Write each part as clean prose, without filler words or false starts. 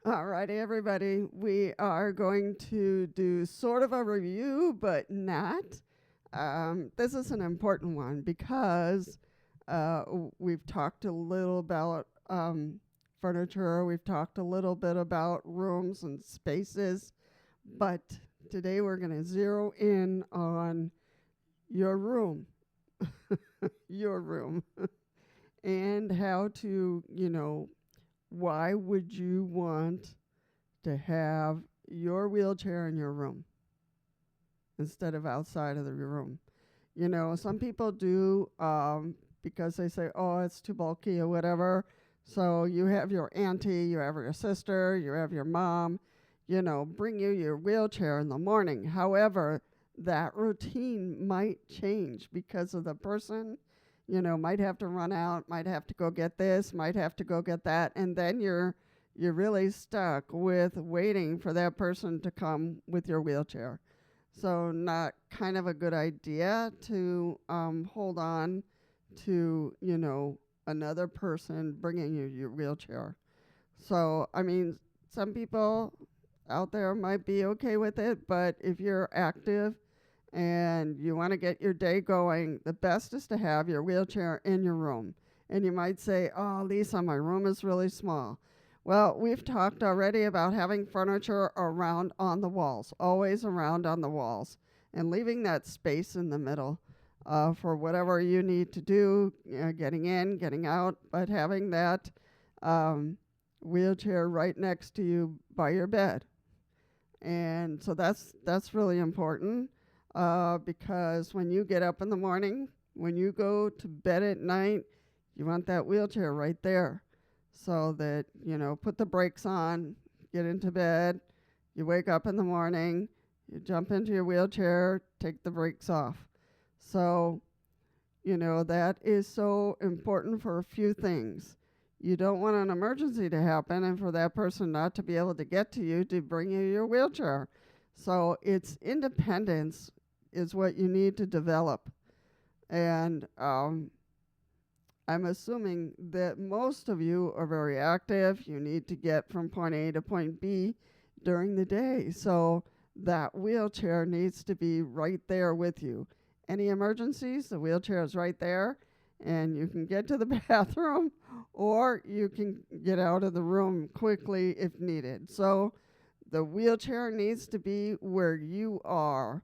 All righty, everybody. We are going to do sort of a review, but not. This is an important one because we've talked a little about furniture, we've talked a little bit about rooms and spaces, but today we're going to zero in on your room, your room, and how to, why would you want to have your wheelchair in your room instead of outside of the room? Some people do because they say, oh, it's too bulky or whatever. So you have your auntie, you have your sister, you have your mom, bring you your wheelchair in the morning. However, that routine might change because of the person, might have to run out, might have to go get this, might have to go get that. And then you're really stuck with waiting for that person to come with your wheelchair. So not kind of a good idea to hold on to, another person bringing you your wheelchair. So, some people out there might be okay with it, but if you're active and you want to get your day going, the best is to have your wheelchair in your room. And you might say, oh, Lisa, my room is really small. Well, we've talked already about having furniture around on the walls, always around on the walls, and leaving that space in the middle for whatever you need to do, getting in, getting out, but having that wheelchair right next to you by your bed. And so that's really important because when you get up in the morning, when you go to bed at night, you want that wheelchair right there. So that, put the brakes on, get into bed, you wake up in the morning, you jump into your wheelchair, take the brakes off. So, that is so important for a few things. You don't want an emergency to happen and for that person not to be able to get to you to bring you your wheelchair. So it's independence is what you need to develop. And I'm assuming that most of you are very active. You need to get from point A to point B during the day. So that wheelchair needs to be right there with you. Any emergencies, the wheelchair is right there, and you can get to the bathroom or you can get out of the room quickly if needed. So the wheelchair needs to be where you are.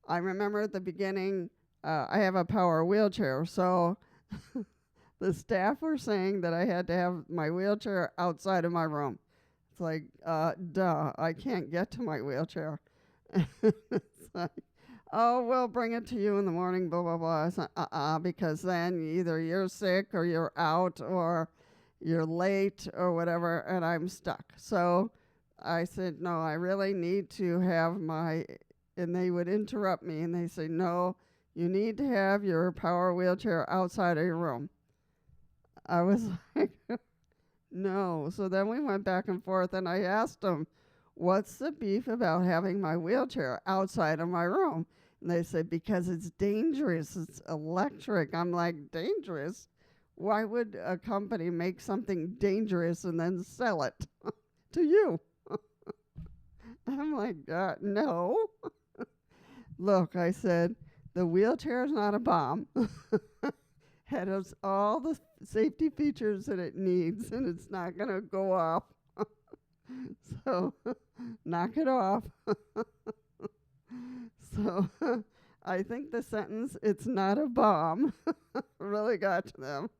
I remember at the beginning, I have a power wheelchair, so the staff were saying that I had to have my wheelchair outside of my room. It's like, duh, I can't get to my wheelchair. It's like, oh, we'll bring it to you in the morning, blah, blah, blah. I said, because then either you're sick or you're out or you're late or whatever, and I'm stuck. So I said, no, I really need to have and they would interrupt me, and they say, no, you need to have your power wheelchair outside of your room. I was like, no. So then we went back and forth, and I asked them, what's the beef about having my wheelchair outside of my room? And they said, because it's dangerous. It's electric. I'm like, dangerous? Why would a company make something dangerous and then sell it to you? I'm like, no. Look, I said, the wheelchair is not a bomb. It has all the safety features that it needs, and it's not going to go off. So knock it off. So I think the sentence, it's not a bomb, really got to them.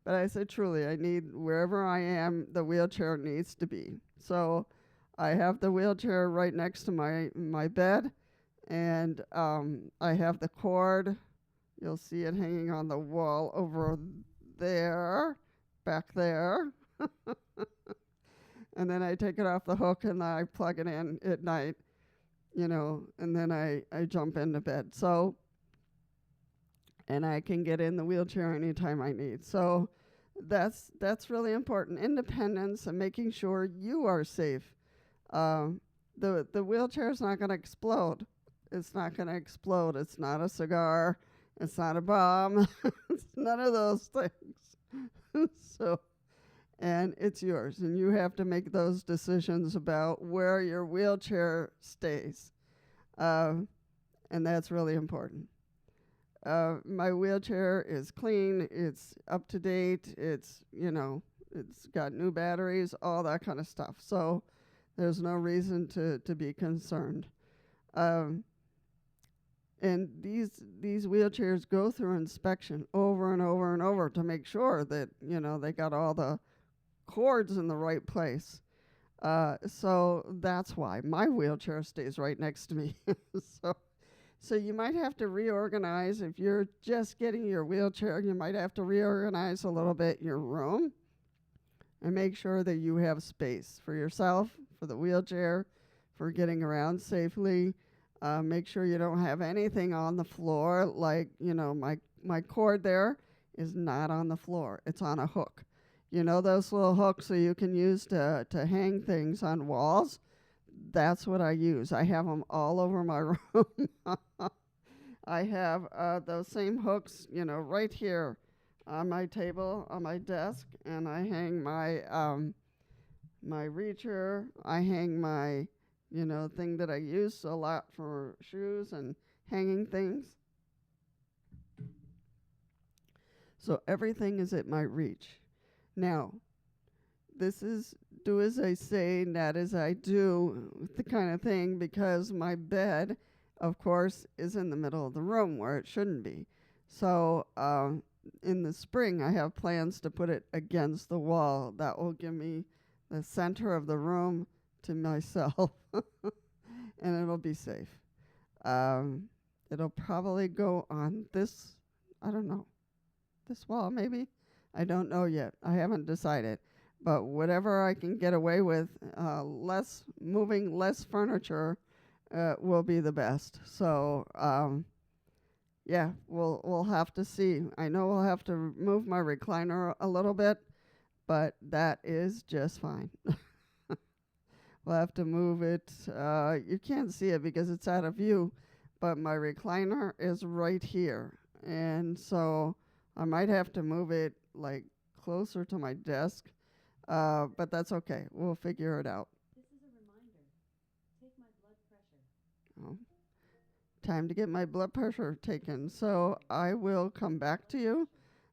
But I said, truly, I need, wherever I am, the wheelchair needs to be. So I have the wheelchair right next to my bed, and I have the cord. You'll see it hanging on the wall over there, back there. And then I take it off the hook and I plug it in at night, and then I jump into bed. So, and I can get in the wheelchair anytime I need. So that's really important. Independence and making sure you are safe. The wheelchair is not going to explode. It's not going to explode. It's not a cigar. It's not a bomb. It's none of those things. So, and it's yours. And you have to make those decisions about where your wheelchair stays. And that's really important. My wheelchair is clean. It's up to date. It's, it's got new batteries, all that kind of stuff. So there's no reason to be concerned. And these wheelchairs go through inspection over and over and over to make sure that, they got all the cords in the right place. So that's why my wheelchair stays right next to me. So you might have to reorganize. If you're just getting your wheelchair, you might have to reorganize a little bit your room and make sure that you have space for yourself, for the wheelchair, for getting around safely. Make sure you don't have anything on the floor, like, my cord there is not on the floor. It's on a hook. Those little hooks that you can use to hang things on walls? That's what I use. I have them all over my room. I have those same hooks, right here on my table, on my desk, and I hang my my reacher. I hang my, thing that I use a lot for shoes and hanging things. So everything is at my reach. Now, this is do as I say, not as I do, the kind of thing, because my bed, of course, is in the middle of the room where it shouldn't be. So in the spring, I have plans to put it against the wall. That will give me the center of the room to myself, and it'll be safe. It'll probably go on this, I don't know, this wall maybe? I don't know yet. I haven't decided. But whatever I can get away with, less furniture will be the best. So, yeah, we'll have to see. I know we'll have to move my recliner a little bit, but that is just fine. We'll have to move it. You can't see it because it's out of view, but my recliner is right here. And so I might have to move it like closer to my desk. But that's okay. We'll figure it out. This is a reminder. Take my blood pressure. Oh, time to get my blood pressure taken. So I will come back to you,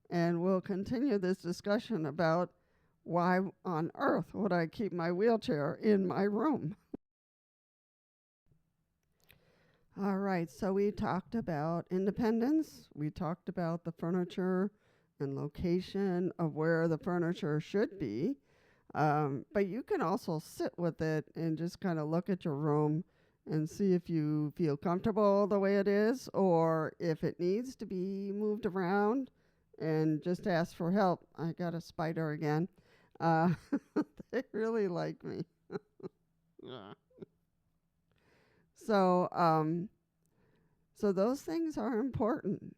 and we'll continue this discussion about why on earth would I keep my wheelchair in my room. All right, so we talked about independence. We talked about the furniture and location of where the furniture should be. But you can also sit with it and just kind of look at your room and see if you feel comfortable the way it is, or if it needs to be moved around, and just ask for help. I got a spider again. They really like me. So those things are important,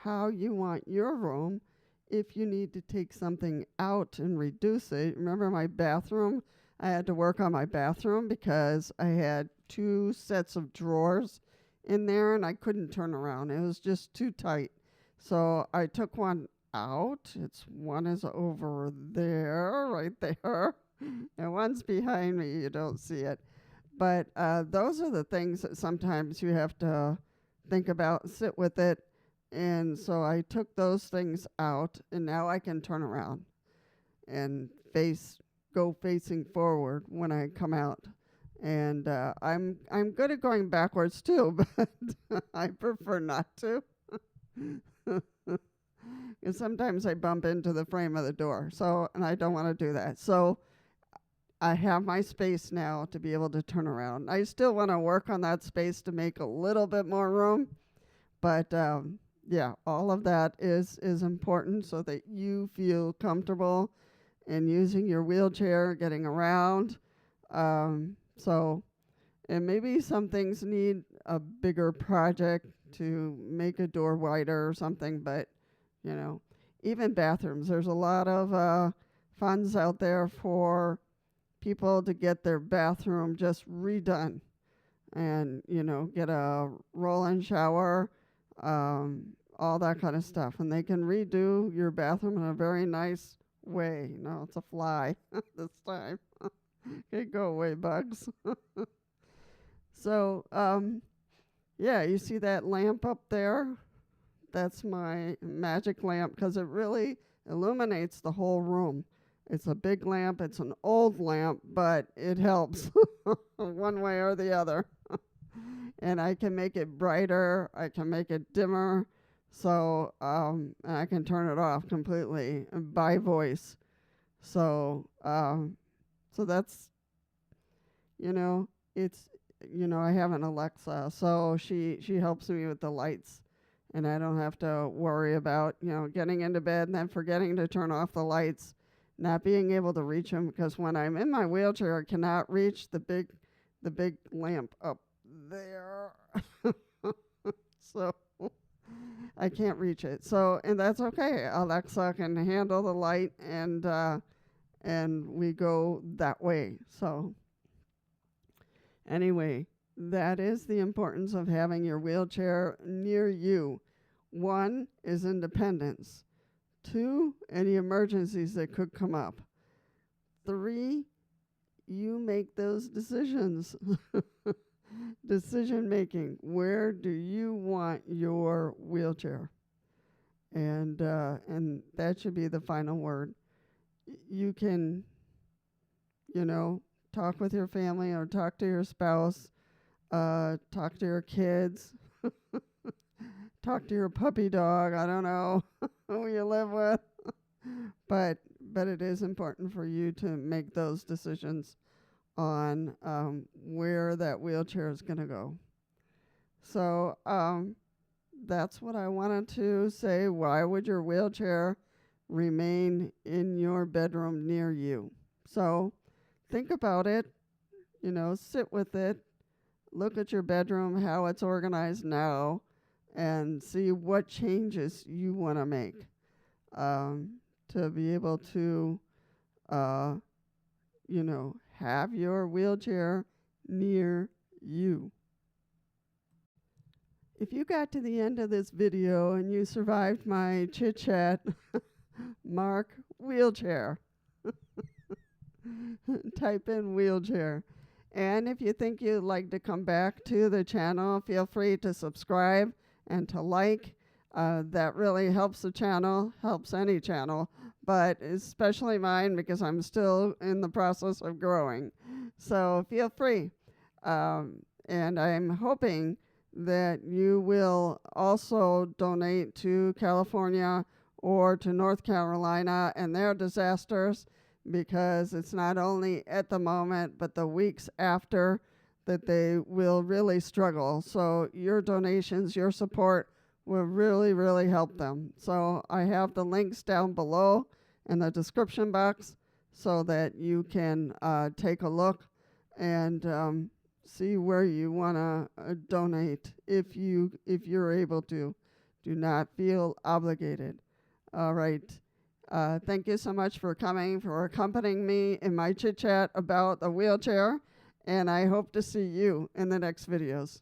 how you want your room. If you need to take something out and reduce it, remember my bathroom? I had to work on my bathroom because I had 2 sets of drawers in there and I couldn't turn around. It was just too tight. So I took one out. One is over there, right there, and one's behind me. You don't see it. But those are the things that sometimes you have to think about, sit with it. And so I took those things out, and now I can turn around and go facing forward when I come out. And I'm good at going backwards too, but I prefer not to. And sometimes I bump into the frame of the door, and I don't want to do that. So I have my space now to be able to turn around. I still want to work on that space to make a little bit more room, but yeah, all of that is important so that you feel comfortable in using your wheelchair, getting around. And maybe some things need a bigger project to make a door wider or something, but, even bathrooms. There's a lot of funds out there for people to get their bathroom just redone and, get a roll-in shower, all that kind of stuff. And they can redo your bathroom in a very nice way. No, it's a fly this time. Okay, go away, bugs. So, yeah, you see that lamp up there? That's my magic lamp because it really illuminates the whole room. It's a big lamp. It's an old lamp, but it helps one way or the other. And I can make it brighter. I can make it dimmer. So, and I can turn it off completely by voice. So, so that's, it's, I have an Alexa, so she helps me with the lights, and I don't have to worry about, getting into bed and then forgetting to turn off the lights, not being able to reach them, because when I'm in my wheelchair, I cannot reach the big lamp up there. So I can't reach it. So, and that's okay. Alexa can handle the light, and we go that way. So anyway, that is the importance of having your wheelchair near you. 1 is independence. 2, any emergencies that could come up. 3, you make those decisions. Decision making. Where do you want your wheelchair? And that should be the final word. You can, talk with your family or talk to your spouse, talk to your kids, talk to your puppy dog. I don't know who you live with, but it is important for you to make those decisions on where that wheelchair is going to go. So that's what I wanted to say. Why would your wheelchair remain in your bedroom near you? So think about it, sit with it, look at your bedroom, how it's organized now, and see what changes you want to make to be able to, have your wheelchair near you. If you got to the end of this video and you survived my chit-chat, mark wheelchair. Type in wheelchair. And if you think you'd like to come back to the channel, feel free to subscribe and to like. That really helps the channel, helps any channel, but especially mine because I'm still in the process of growing. So feel free. And I'm hoping that you will also donate to California or to North Carolina and their disasters, because it's not only at the moment, but the weeks after that they will really struggle. So your donations, your support will really, really help them. So I have the links down below in the description box so that you can take a look and see where you want to donate if you're able to. Do not feel obligated. All right. Thank you so much for coming, for accompanying me in my chit-chat about the wheelchair, and I hope to see you in the next videos.